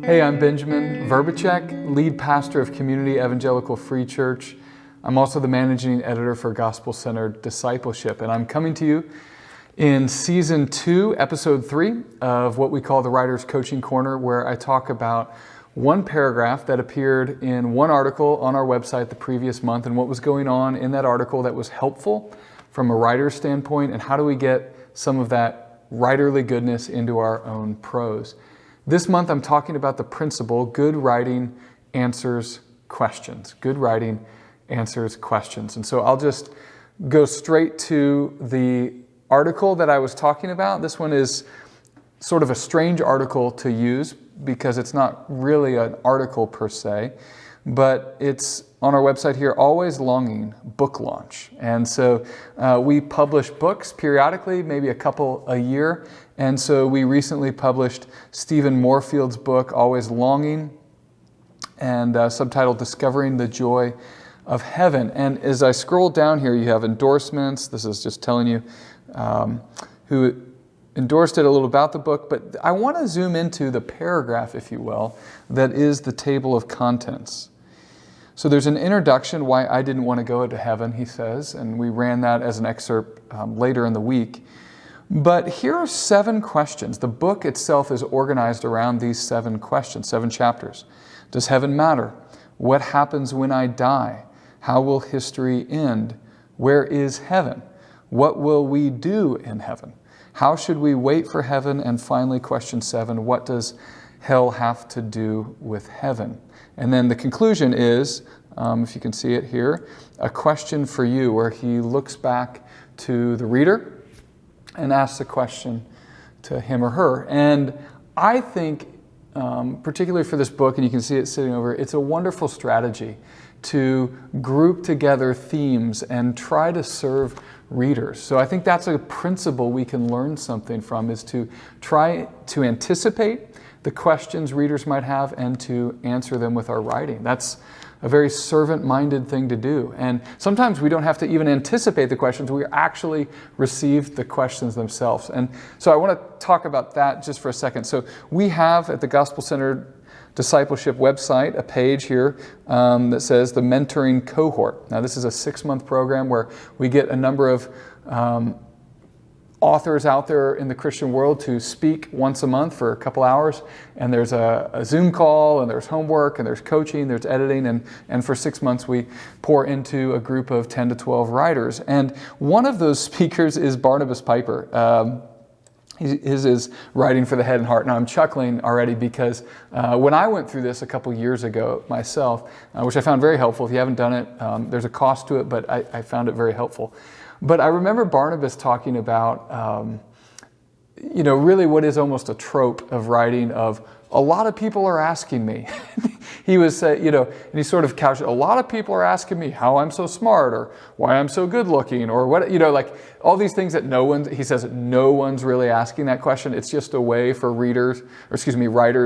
Hey, I'm Benjamin Verbacek, lead pastor of Community Evangelical Free Church. I'm also the managing editor for Gospel-Centered Discipleship, and I'm coming to you in Season 2, Episode 3 of what we call the Writers Coaching Corner, where I talk about one paragraph that appeared in one article on our website the previous month and what was going on in that article that was helpful from a writer's standpoint, and how do we get some of that writerly goodness into our own prose. This month I'm talking about the principle, good writing answers questions. Good writing answers questions. And so I'll just go straight to the article that I was talking about. This one is sort of a strange article to use because it's not really an article per se, but it's on our website here, Always Longing Book Launch. And so we publish books periodically, maybe a couple a year. And so we recently published Stephen Morefield's book, Always Longing, and subtitled Discovering the Joy of Heaven. And as I scroll down here, you have endorsements. This is just telling you who endorsed it, a little about the book. But I want to zoom into the paragraph, if you will, that is the table of contents. So there's an introduction, why I didn't want to go to heaven, he says, and we ran that as an excerpt later in the week. But here are 7 questions. The book itself is organized around these 7 questions, 7 chapters. Does heaven matter? What happens when I die? How will history end? Where is heaven? What will we do in heaven? How should we wait for heaven? And finally, question 7, what does hell have to do with heaven? And then the conclusion is, if you can see it here, a question for you where he looks back to the reader and asks a question to him or her. And I think, particularly for this book, and you can see it sitting over, it's a wonderful strategy to group together themes and try to serve readers. So I think that's a principle we can learn something from, is to try to anticipate the questions readers might have and to answer them with our writing. That's a very servant-minded thing to do. And sometimes we don't have to even anticipate the questions. We actually receive the questions themselves. And so I want to talk about that just for a second. So we have at the Gospel-Centered Discipleship website a page here that says the Mentoring Cohort. Now this is a 6-month program where we get a number of authors out there in the Christian world to speak once a month for a couple hours, and there's a Zoom call, and there's homework, and there's coaching, there's editing, and for 6 months we pour into a group of 10 to 12 writers. And one of those speakers is Barnabas Piper. His is Writing for the Head and Heart. Now I'm chuckling already because when I went through this a couple years ago myself, which I found very helpful. If you haven't done it, there's a cost to it, but I found it very helpful. But I remember Barnabas talking about, really what is almost a trope of writing of, a lot of people are asking me. He was saying, and he sort of couched it, a lot of people are asking me how I'm so smart or why I'm so good looking or what, like all these things that he says no one's really asking that question. It's just a way for writers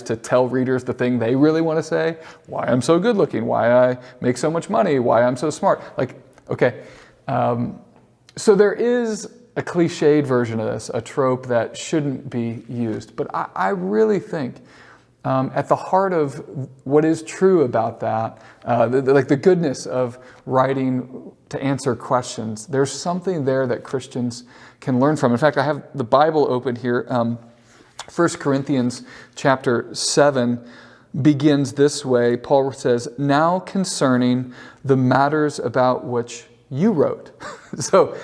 to tell readers the thing they really want to say, why I'm so good looking, why I make so much money, why I'm so smart. Like, okay. So there is a cliched version of this, a trope that shouldn't be used. But I really think at the heart of what is true about that, the goodness of writing to answer questions, there's something there that Christians can learn from. In fact, I have the Bible open here. 1 Corinthians chapter 7 begins this way. Paul says, now concerning the matters about which you wrote. So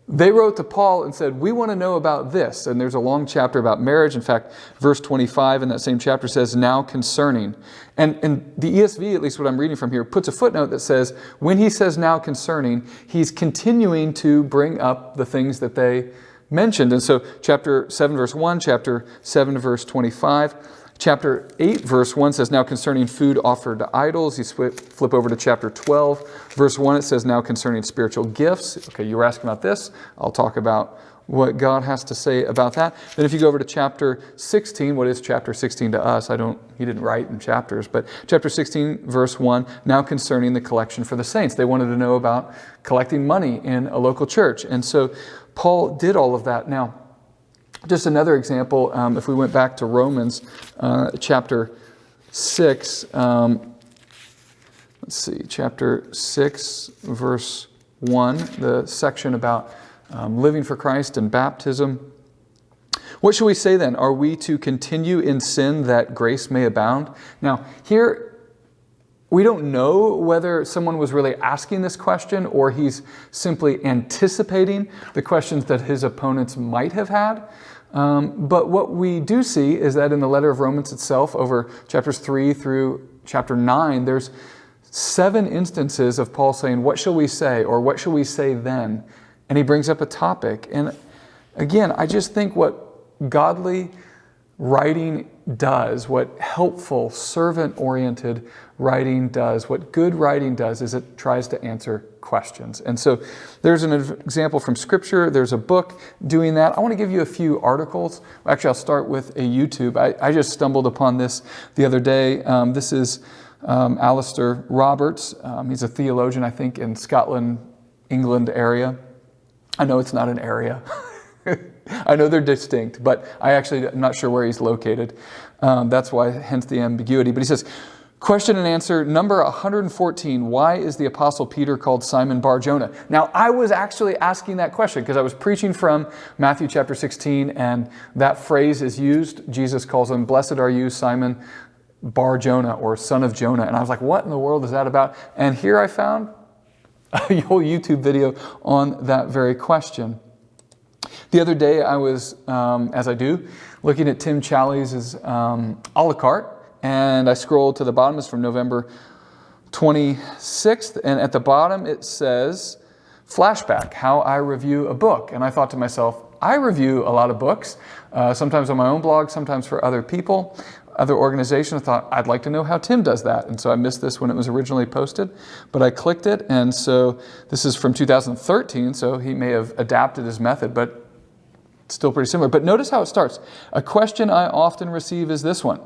they wrote to Paul and said, we want to know about this. And there's a long chapter about marriage. In fact, verse 25 in that same chapter says, now concerning. And the ESV, at least what I'm reading from here, puts a footnote that says, when he says now concerning, he's continuing to bring up the things that they mentioned. And so chapter 7, verse 1, chapter 7, verse 25. Chapter 8, verse 1 says, now concerning food offered to idols. You flip over to chapter 12, verse 1, it says, now concerning spiritual gifts. Okay, you were asking about this. I'll talk about what God has to say about that. Then if you go over to chapter 16, what is chapter 16 to us? He didn't write in chapters, but chapter 16, verse 1, now concerning the collection for the saints. They wanted to know about collecting money in a local church. And so Paul did all of that. Now, Just another example, if we went back to Romans chapter 6, chapter 6, verse 1, the section about living for Christ and baptism. What shall we say then? Are we to continue in sin that grace may abound? Now, here, we don't know whether someone was really asking this question or he's simply anticipating the questions that his opponents might have had. But what we do see is that in the letter of Romans itself, over chapters 3 through chapter 9, there's 7 instances of Paul saying, what shall we say? Or what shall we say then? And he brings up a topic. And again, I just think what godly writing does, what helpful, servant-oriented writing does, what good writing does, is it tries to answer questions. And so there's an example from Scripture. There's a book doing that. I want to give you a few articles. Actually, I'll start with a YouTube. I just stumbled upon this the other day. This is Alistair Roberts. He's a theologian, I think, in Scotland, England area. I know it's not an area. I know they're distinct, but I'm not sure where he's located. That's why, hence the ambiguity. But he says, question and answer number 114, why is the Apostle Peter called Simon Bar-Jonah? Now, I was actually asking that question because I was preaching from Matthew chapter 16, and that phrase is used. Jesus calls him, blessed are you, Simon Bar-Jonah, or son of Jonah. And I was like, what in the world is that about? And here I found a whole YouTube video on that very question. The other day I was, as I do, looking at Tim Challies' a la carte, and I scrolled to the bottom. It's from November 26th, and at the bottom it says, flashback, how I review a book. And I thought to myself, I review a lot of books, sometimes on my own blog, sometimes for other people, other organizations. I thought, I'd like to know how Tim does that. And so I missed this when it was originally posted, but I clicked it. And so this is from 2013, so he may have adapted his method, but it's still pretty similar. But notice how it starts. A question I often receive is this one.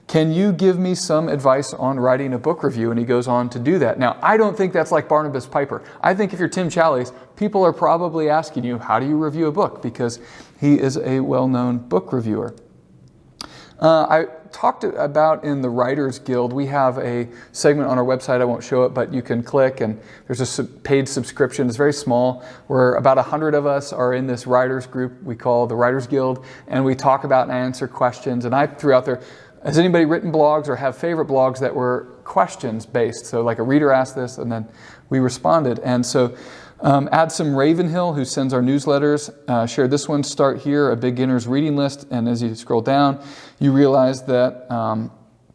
Can you give me some advice on writing a book review? And he goes on to do that. Now, I don't think that's like Barnabas Piper. I think if you're Tim Challies, people are probably asking you, how do you review a book? Because he is a well-known book reviewer. I talked about in the Writers Guild, we have a segment on our website. I won't show it, but you can click, and there's a paid subscription. It's very small. We're about 100 of us are in this writers group we call the Writers Guild, and we talk about and answer questions. And I threw out there, has anybody written blogs or have favorite blogs that were questions based? So like a reader asked this, and then we responded. And so Adsum Ravenhill, who sends our newsletters, shared this one, start here, a beginner's reading list. And as you scroll down, you realize that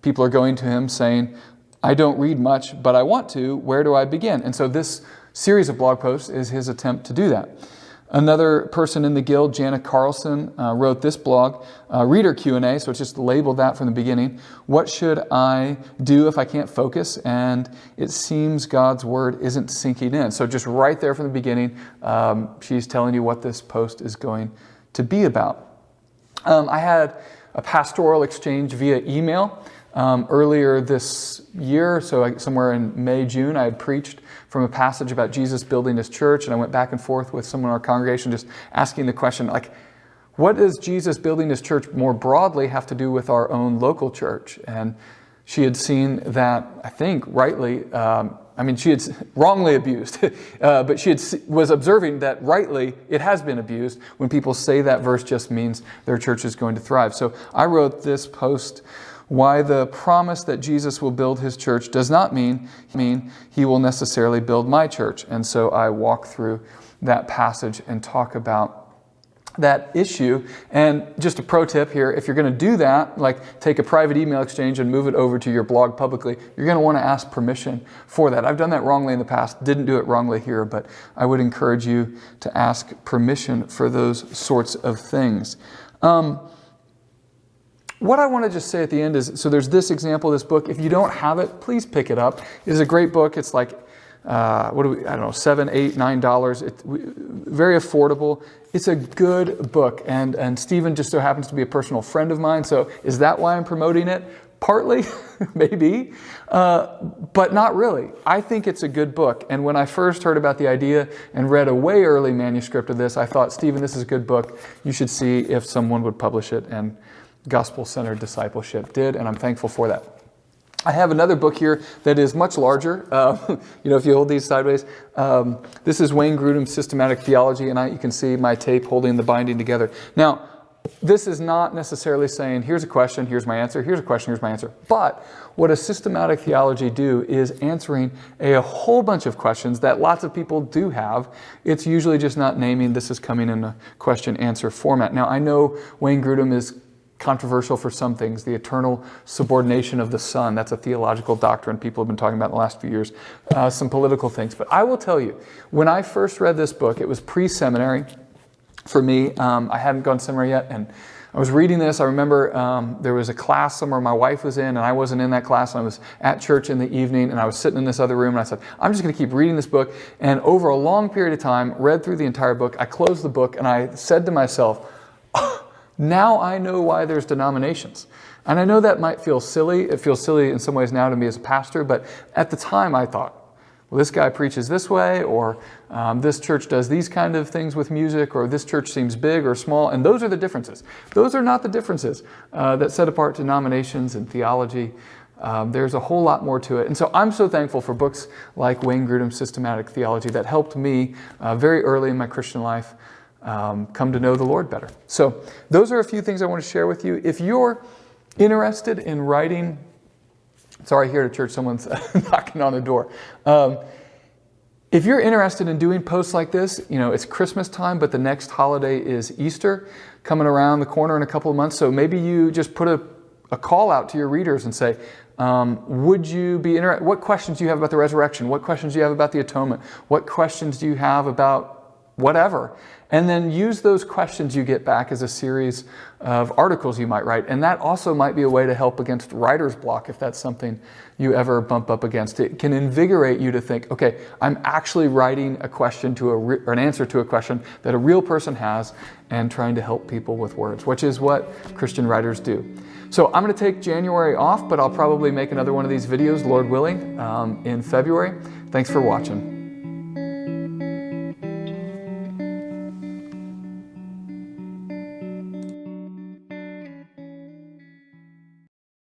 people are going to him saying, I don't read much, but I want to. Where do I begin? And so this series of blog posts is his attempt to do that. Another person in the guild, Jana Carlson, wrote this blog, reader Q&A, so it's just labeled that from the beginning. What should I do if I can't focus and it seems God's word isn't sinking in? So just right there from the beginning, she's telling you what this post is going to be about. I had a pastoral exchange via email earlier this year, so somewhere in May, June, I had preached from a passage about Jesus building his church, and I went back and forth with someone in our congregation just asking the question, like, what does Jesus building his church more broadly have to do with our own local church? And she had seen that, I think, rightly, she had wrongly abused, but she was observing that rightly it has been abused when people say that verse just means their church is going to thrive. So I wrote this post, why the promise that Jesus will build his church does not mean he will necessarily build my church. And so I walk through that passage and talk about that issue. And just a pro tip here, if you're going to do that, like take a private email exchange and move it over to your blog publicly, you're going to want to ask permission for that. I've done that wrongly in the past, didn't do it wrongly here, but I would encourage you to ask permission for those sorts of things. What I want to just say at the end is, so there's this example of this book. If you don't have it, please pick it up. It is a great book. It's like, $7, $8, $9. It's very affordable. It's a good book. And Stephen just so happens to be a personal friend of mine. So is that why I'm promoting it? Partly, maybe, but not really. I think it's a good book. And when I first heard about the idea and read a way early manuscript of this, I thought, Stephen, this is a good book. You should see if someone would publish it. And gospel-centered discipleship did, and I'm thankful for that. I have another book here that is much larger. If you hold these sideways, this is Wayne Grudem's Systematic Theology, and you can see my tape holding the binding together. Now, this is not necessarily saying, here's a question, here's my answer, here's a question, here's my answer. But what a systematic theology do is answering a whole bunch of questions that lots of people do have. It's usually just not naming, this is coming in a question-answer format. Now, I know Wayne Grudem is controversial for some things, the eternal subordination of the Son. That's a theological doctrine people have been talking about in the last few years. Some political things. But I will tell you, when I first read this book, it was pre-seminary for me. I hadn't gone to seminary yet, and I was reading this. I remember there was a class somewhere my wife was in, and I wasn't in that class, and I was at church in the evening, and I was sitting in this other room, and I said, I'm just going to keep reading this book. And over a long period of time, read through the entire book. I closed the book, and I said to myself, now I know why there's denominations. And I know that might feel silly. It feels silly in some ways now to me as a pastor, but at the time I thought, well, this guy preaches this way, or this church does these kind of things with music, or this church seems big or small, and those are the differences. Those are not the differences that set apart denominations and theology. There's a whole lot more to it. And so I'm so thankful for books like Wayne Grudem's Systematic Theology that helped me very early in my Christian life come to know the Lord better. So those are a few things I want to share with you. If you're interested in writing, sorry, here at church, someone's knocking on the door. If you're interested in doing posts like this, it's Christmas time, but the next holiday is Easter coming around the corner in a couple of months. So maybe you just put a call out to your readers and say, would you be interested? What questions do you have about the resurrection? What questions do you have about the atonement? What questions do you have about whatever? And then use those questions you get back as a series of articles you might write. And that also might be a way to help against writer's block if that's something you ever bump up against. It can invigorate you to think, okay, I'm actually writing a question or an answer to a question that a real person has and trying to help people with words, which is what Christian writers do. So I'm going to take January off, but I'll probably make another one of these videos, Lord willing, in February. Thanks for watching.